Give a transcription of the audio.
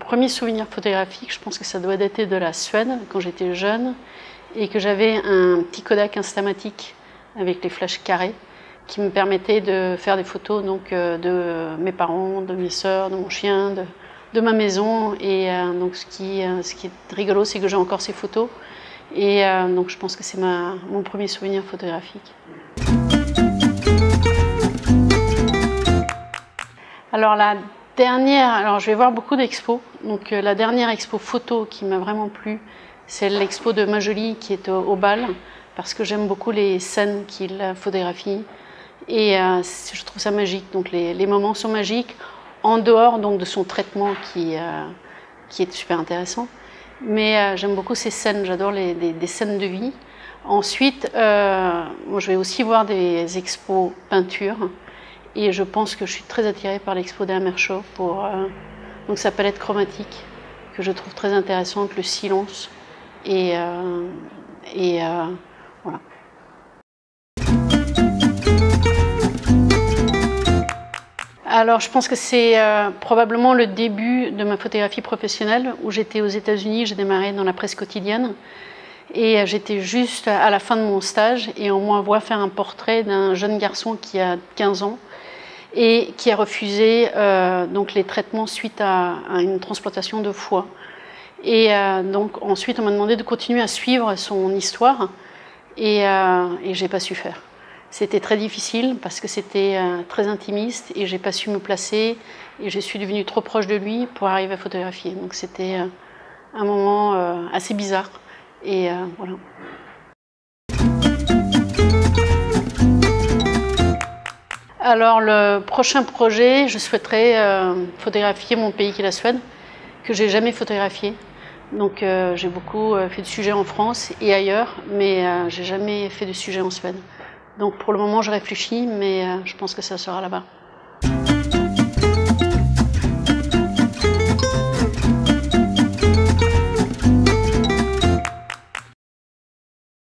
premier souvenir photographique, je pense que ça doit dater de la Suède, quand j'étais jeune, et que j'avais un petit Kodak Instamatic avec les flashs carrés, qui me permettait de faire des photos donc, de mes parents, de mes sœurs, de mon chien, de ma maison. Et donc ce qui est rigolo, c'est que j'ai encore ces photos. Et donc je pense que c'est mon premier souvenir photographique. Alors je vais voir beaucoup d'expos. Donc la dernière expo photo qui m'a vraiment plu, c'est l'expo de Majoli qui est au Bal, parce que j'aime beaucoup les scènes qu'il photographie. Et je trouve ça magique. Donc les moments sont magiques, en dehors donc, de son traitement qui est super intéressant. Mais j'aime beaucoup ces scènes, j'adore des scènes de vie. Ensuite, je vais aussi voir des expos peinture. Et je pense que je suis très attirée par l'expo d'Amershow pour donc sa palette chromatique, que je trouve très intéressante, le silence. Et voilà. Alors je pense que c'est probablement le début de ma photographie professionnelle, où j'étais aux États-Unis, j'ai démarré dans la presse quotidienne. Et j'étais juste à la fin de mon stage et on m'envoie faire un portrait d'un jeune garçon qui a 15 ans et qui a refusé donc les traitements suite à une transplantation de foie. Et donc ensuite on m'a demandé de continuer à suivre son histoire et j'ai pas su faire. C'était très difficile parce que c'était très intimiste et j'ai pas su me placer et je suis devenue trop proche de lui pour arriver à photographier. Donc c'était un moment assez bizarre et voilà. Alors le prochain projet, je souhaiterais photographier mon pays qui est la Suède, que j'ai jamais photographié. Donc j'ai beaucoup fait de sujets en France et ailleurs, mais j'ai jamais fait de sujet en Suède. Donc pour le moment je réfléchis, mais je pense que ça sera là-bas.